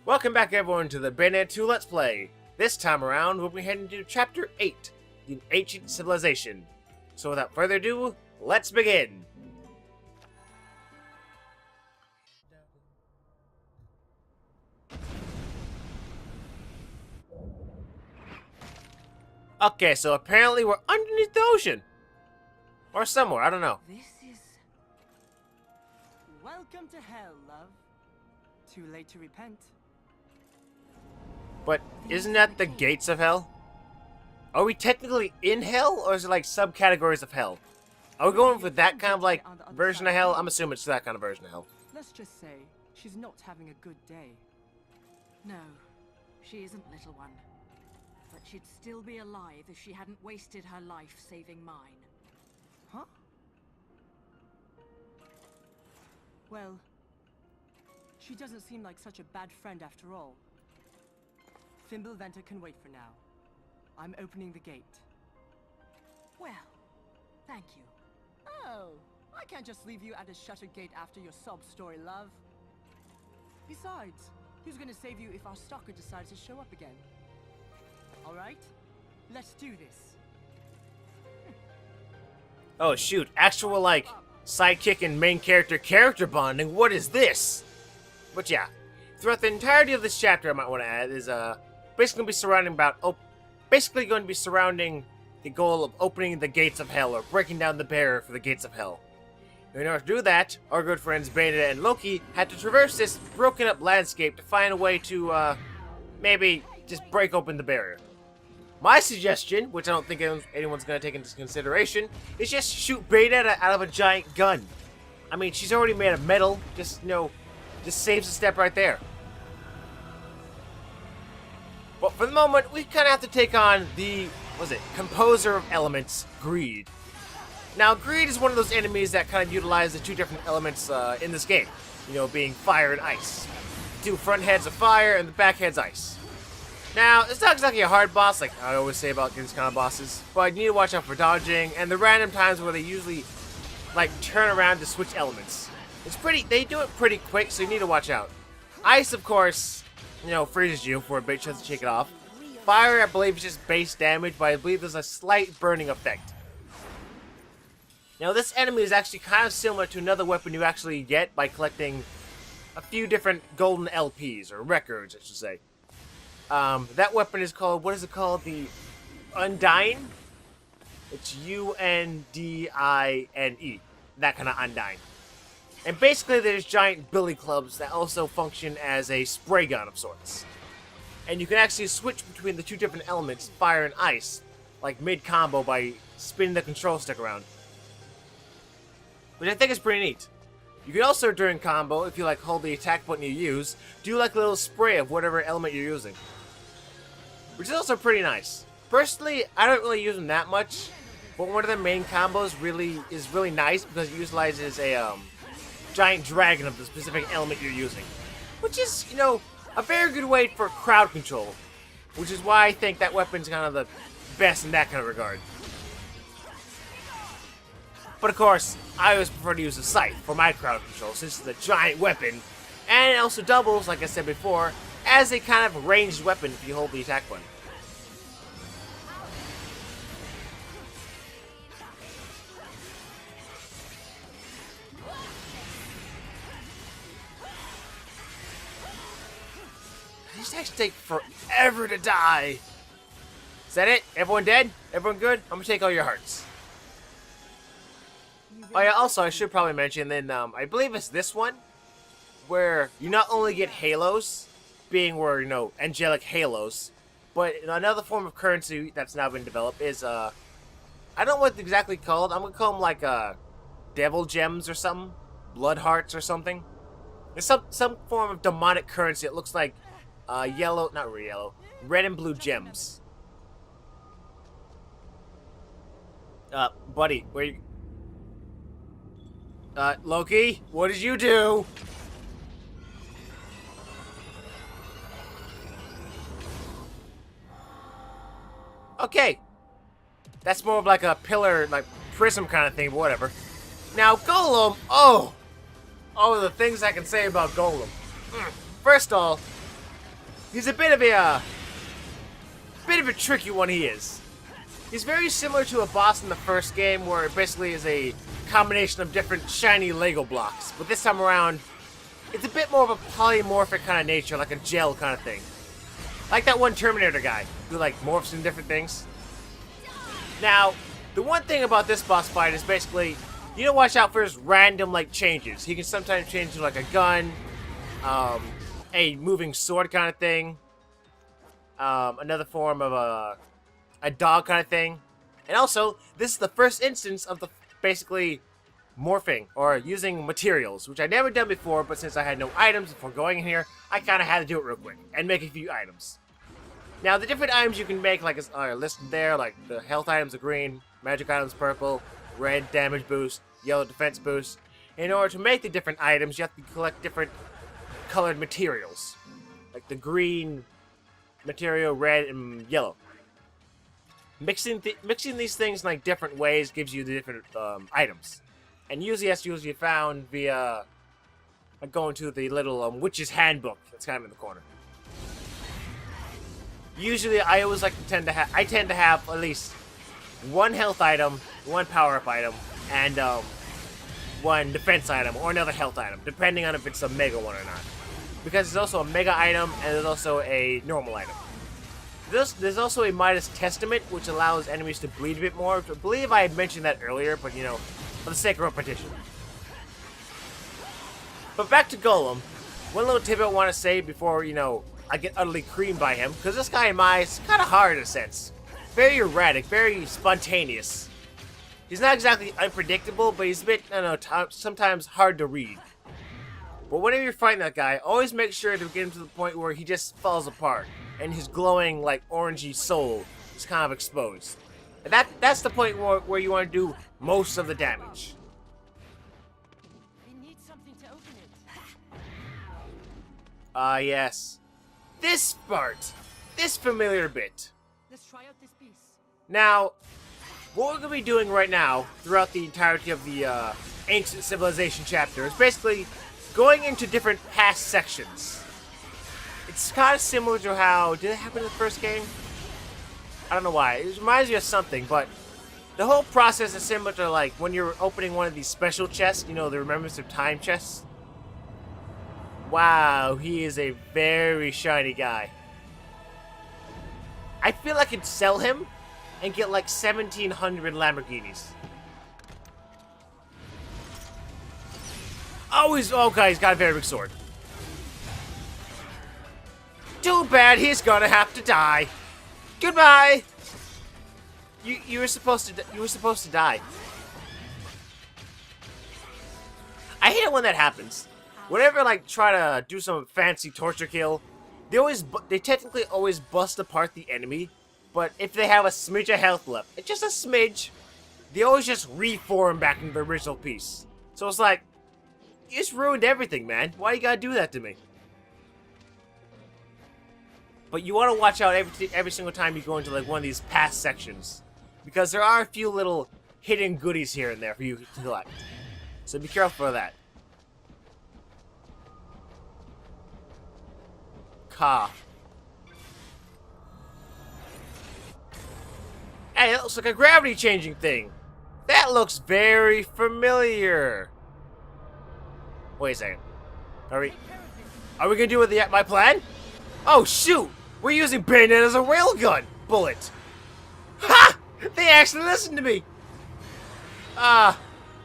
Welcome back everyone to the Bayonetta 2 Let's Play. This time around we'll be heading to Chapter 8, the Ancient Civilization. So without further ado, let's begin! Okay, so apparently we're underneath the ocean. Or somewhere, I don't know. This is... Welcome to hell, love. Too late to repent. But isn't that the gates of hell? Are we technically in hell, or is it like subcategories of hell? Are we going for that kind of like version of hell? I'm assuming it's that kind of version of hell. Let's just say she's not having a good day. No, she isn't, little one. But she'd still be alive if she hadn't wasted her life saving mine. Huh? Well, she doesn't seem like such a bad friend after all. Fimbulventer can wait for now. I'm opening the gate. Well, thank you. Oh, I can't just leave you at a shuttered gate after your sob story, love. Besides, who's gonna save you if our stalker decides to show up again? Alright, let's do this. Oh shoot, actual like sidekick and main character bonding, what is this? But yeah, throughout the entirety of this chapter I might want to add is basically going to be surrounding the goal of opening the gates of hell, or breaking down the barrier for the gates of hell. In order to do that, our good friends Bayonetta and Loki had to traverse this broken up landscape to find a way to maybe just break open the barrier. My suggestion, which I don't think anyone's going to take into consideration, is just shoot Bayonetta out of a giant gun. I mean, she's already made of metal, just saves a step right there. But for the moment, we kind of have to take on the, composer of elements, Greed. Now, Greed is one of those enemies that kind of utilize the two different elements in this game. You know, being fire and ice. The two front heads of fire and the back head's ice. Now, it's not exactly a hard boss, like I always say about these kind of bosses, but you need to watch out for dodging and the random times where they usually, turn around to switch elements. They do it pretty quick, so you need to watch out. Ice, of course, freezes you for a big chance to shake it off. Fire, I believe, is just base damage, but I believe there's a slight burning effect. Now, this enemy is actually kind of similar to another weapon you actually get by collecting a few different golden LPs, or records, I should say. That weapon is called, what is it called? The Undying? It's Undine. That kind of Undying. And basically there's giant billy clubs that also function as a spray gun of sorts. And you can actually switch between the two different elements, fire and ice, like mid-combo by spinning the control stick around. Which I think is pretty neat. You can also, during combo, if you hold the attack button you use, do a little spray of whatever element you're using. Which is also pretty nice. Personally, I don't really use them that much, but one of the main combos is really nice because it utilizes a giant dragon of the specific element you're using. Which is, a very good way for crowd control. Which is why I think that weapon's kind of the best in that kind of regard. But of course, I always prefer to use a scythe for my crowd control since it's a giant weapon. And it also doubles, like I said before, as a kind of ranged weapon if you hold the attack button. These actually take forever to die. Is that it? Everyone dead? Everyone good? I'm gonna take all your hearts. Oh yeah, also I should probably mention then, I believe it's this one, where you not only get halos, being where, angelic halos, but another form of currency that's now been developed is, I don't know what it's exactly called. I'm gonna call them devil gems or something, blood hearts or something. It's some form of demonic currency. It looks like yellow, not really yellow, red and blue gems. Buddy, where you... Loki, what did you do? Okay. That's more of a pillar, prism kind of thing, but whatever. Now, Golem, oh, the things I can say about Golem. First of all, He's a bit of a tricky one. He is. He's very similar to a boss in the first game, where it basically is a combination of different shiny Lego blocks. But this time around, it's a bit more of a polymorphic kind of nature, like a gel kind of thing. Like that one Terminator guy, who like morphs in different things. Now, the one thing about this boss fight is basically, you don't watch out for his random like changes. He can sometimes change to like a gun, a moving sword kind of thing, another form of a dog kind of thing. And also, this is the first instance of the basically morphing or using materials, which I never done before, but since I had no items before going in here, I kind of had to do it real quick and make a few items. Now, the different items you can make, like, are listed there, like the health items are green, magic items purple, red damage boost, yellow defense boost. In order to make the different items, you have to collect different colored materials, like the green material, red, and yellow. Mixing these things in like different ways gives you the different items, and usually that's usually found via going to the little witch's handbook that's kind of in the corner. Usually, I always like to tend to have at least one health item, one power up item, and one defense item or another health item, depending on if it's a mega one or not. Because there's also a mega item and there's also a normal item. There's also a Midas Testament, which allows enemies to bleed a bit more. I believe I had mentioned that earlier, but you know, for the sake of repetition. But back to Golem. One little tip I want to say before, you know, I get utterly creamed by him, because this guy in my eyes is kind of hard in a sense. Very erratic, very spontaneous. He's not exactly unpredictable, but he's a bit, I don't know, sometimes hard to read. But whenever you're fighting that guy, always make sure to get him to the point where he just falls apart, and his glowing, like, orangey soul is kind of exposed. And that's the point where you want to do most of the damage. We need something to open it. Yes. This part! This familiar bit. Let's try out this piece. Now, what we're going to be doing right now, throughout the entirety of the Ancient Civilization chapter, is basically going into different past sections. It's kind of similar to how... Did it happen in the first game? I don't know why. It reminds me of something, but the whole process is similar to, like, when you're opening one of these special chests, you know, the Remembrance of Time chests. Wow, he is a very shiny guy. I feel I could sell him and get like 1,700 Lamborghinis. Oh, he's got a very big sword. Too bad he's gonna have to die. Goodbye. You were supposed to die. I hate it when that happens. Whenever like try to do some fancy torture kill, they technically always bust apart the enemy, but if they have a smidge of health left, it's just a smidge, they always just reform back into the original piece. So it's like, you just ruined everything, man. Why you gotta do that to me? But you want to watch out every single time you go into like one of these past sections, because there are a few little hidden goodies here and there for you to collect. So be careful of that. Ka. Hey, that looks like a gravity changing thing. That looks very familiar. Wait a second. Are we gonna do with my plan? Oh shoot! We're using Bayonetta as a railgun bullet. Ha! They actually listened to me.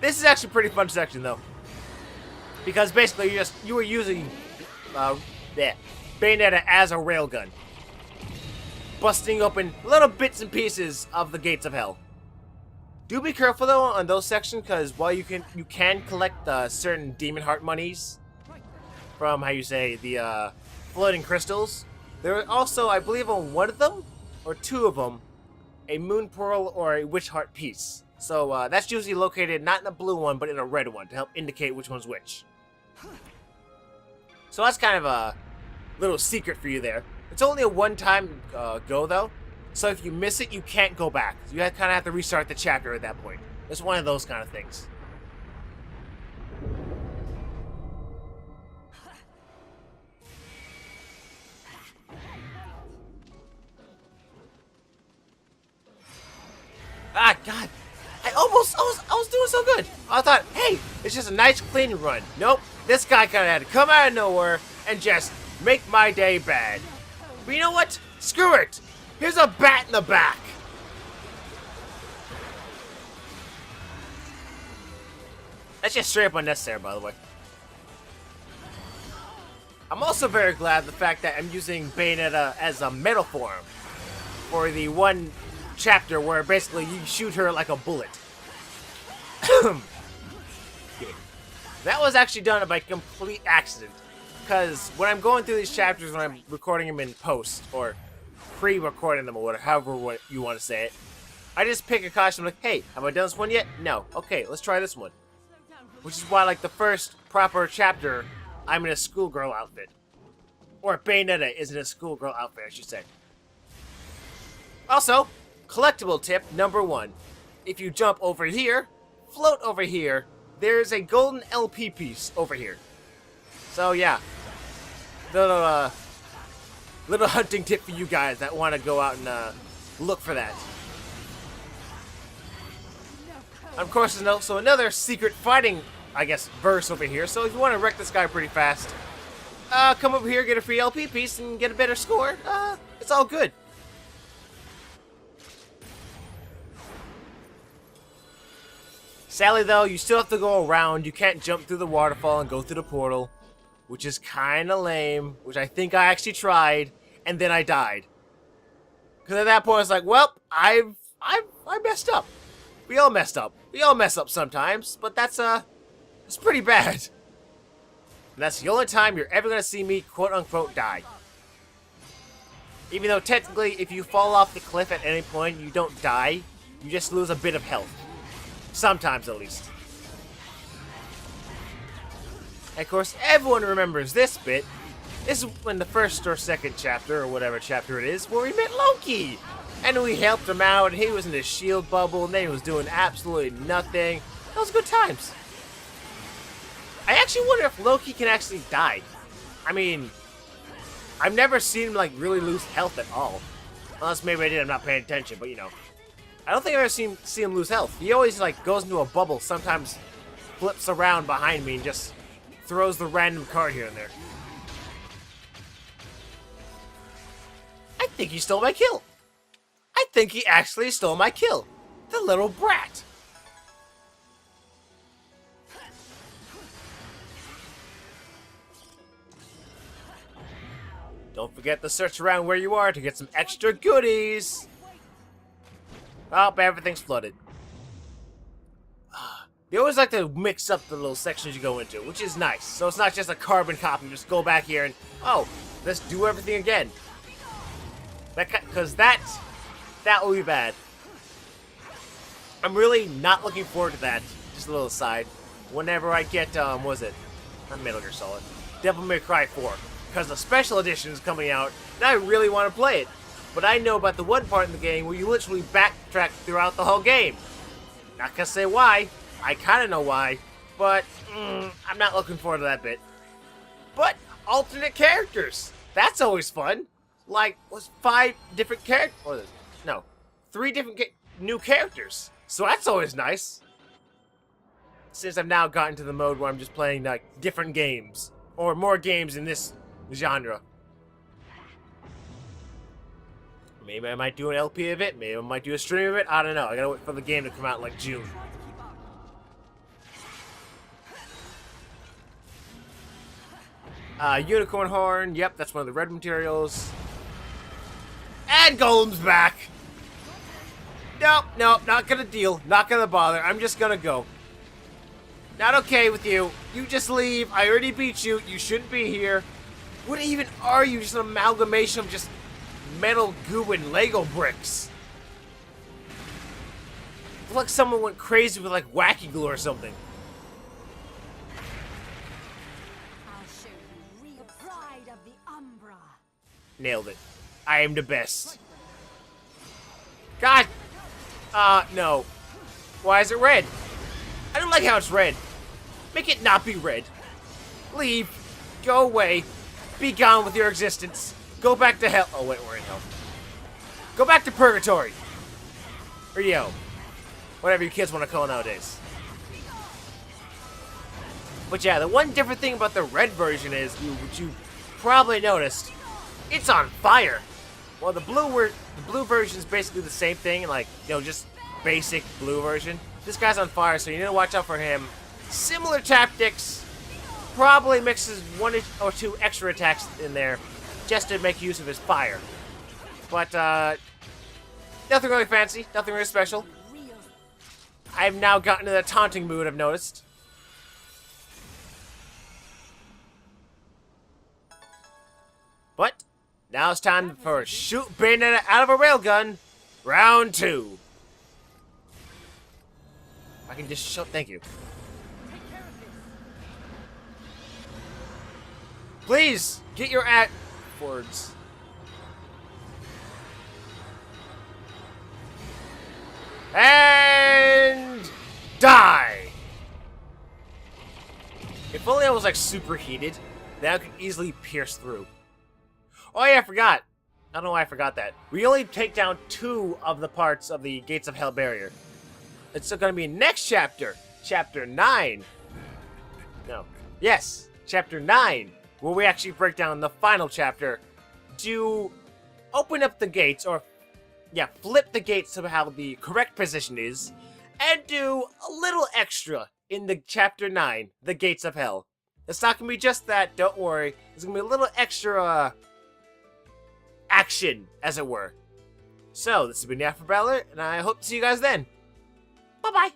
This is actually a pretty fun section though, because basically you were using Bayonetta as a railgun, busting open little bits and pieces of the gates of hell. Do be careful though on those sections, because while you can collect certain demon heart monies from the floating crystals, there are also, I believe, on one of them or two of them, a moon pearl or a witch heart piece. So that's usually located not in a blue one but in a red one to help indicate which one's which. So that's kind of a little secret for you there. It's only a one-time go though, so if you miss it, you can't go back. You kind of have to restart the chapter at that point. It's one of those kind of things. Ah, God. I was doing so good. I thought, hey, it's just a nice clean run. Nope. This guy kind of had to come out of nowhere and just make my day bad. But you know what? Screw it. Here's a bat in the back. That's just straight up unnecessary, by the way. I'm also very glad the fact that I'm using Bayonetta as a metal form for the one chapter where basically you shoot her like a bullet. That was actually done by complete accident. Because when I'm going through these chapters, when I'm recording them in post, or pre-recording them, or whatever, however you want to say it, I just pick a costume like, hey, have I done this one yet? No. Okay, let's try this one. Which is why, like, the first proper chapter, I'm in a schoolgirl outfit. Or Bayonetta is in a schoolgirl outfit, I should say. Also, collectible tip number 1. If you jump over here, float over here, there's a golden LP piece over here. So, yeah. Little hunting tip for you guys that want to go out and look for that. Of course, there's also another secret fighting, I guess, verse over here. So if you want to wreck this guy pretty fast, come over here, get a free LP piece, and get a better score. It's all good. Sadly, though, you still have to go around. You can't jump through the waterfall and go through the portal, which is kind of lame, which I think I actually tried, and then I died. Because at that point, I was like, well, I messed up. We all messed up. We all mess up sometimes, but that's pretty bad. And that's the only time you're ever going to see me, quote-unquote, die. Even though, technically, if you fall off the cliff at any point, you don't die. You just lose a bit of health. Sometimes, at least. And of course, everyone remembers this bit. This is when the first or second chapter, or whatever chapter it is, where we met Loki. And we helped him out, and he was in his shield bubble, and then he was doing absolutely nothing. That was good times. I actually wonder if Loki can actually die. I mean, I've never seen him, like, really lose health at all. Unless maybe I did, I'm not paying attention, but, you know. I don't think I've ever see him lose health. He always, like, goes into a bubble, sometimes flips around behind me and just throws the random card here and there. I think he stole my kill. I think he actually stole my kill. The little brat. Don't forget to search around where you are to get some extra goodies. Oh, everything's flooded. They always like to mix up the little sections you go into, which is nice. So it's not just a carbon copy. Just go back here and, oh, let's do everything again. Because that will be bad. I'm really not looking forward to that. Just a little aside. Whenever I get, what was it? Not Metal Gear Solid. Devil May Cry 4. Because the special edition is coming out, and I really want to play it. But I know about the one part in the game where you literally backtrack throughout the whole game. Not gonna say why. I kind of know why. But, I'm not looking forward to that bit. But, alternate characters. That's always fun. Like, was 5 different characters. No, 3 different new characters. So that's always nice. Since I've now gotten to the mode where I'm just playing, like, different games. Or more games in this genre. Maybe I might do an LP of it. Maybe I might do a stream of it. I don't know. I gotta wait for the game to come out in, like, June. Unicorn Horn. Yep, that's one of the red materials. And Golem's back. Nope, nope, not gonna deal. Not gonna bother. I'm just gonna go. Not okay with you. You just leave. I already beat you. You shouldn't be here. What even are you? Just an amalgamation of just metal goo and Lego bricks. It's like someone went crazy with like wacky glue or something. I'll show you real pride of the Umbra. Nailed it. I am the best. God! No. Why is it red? I don't like how it's red. Make it not be red. Leave. Go away. Be gone with your existence. Go back to hell. Oh, wait, we're in hell. Go back to purgatory. Or yo. Whatever you kids want to call it nowadays. But yeah, the one different thing about the red version is, which you probably noticed, it's on fire. Well, the blue version is basically the same thing, like, you know, just basic blue version. This guy's on fire, so you need to watch out for him. Similar tactics, probably mixes 1 or 2 extra attacks in there, just to make use of his fire. But, nothing really fancy, nothing really special. I've now gotten into the taunting mood, I've noticed. But, now it's time for shoot Bayonetta out of a railgun, round 2. I can just show, thank you. Please, get your words. And die! If only I was like super heated, then I could easily pierce through. Oh yeah, I forgot. I don't know why I forgot that. We only take down 2 of the parts of the Gates of Hell barrier. It's still gonna be next chapter, chapter 9. No. Yes, chapter 9, where we actually break down the final chapter to open up the gates, or yeah, flip the gates to how the correct position is, and do a little extra in the chapter 9, the Gates of Hell. It's not gonna be just that, don't worry. There's gonna be a little extra action, as it were. So, this has been the Afro Battler, and I hope to see you guys then. Bye-bye!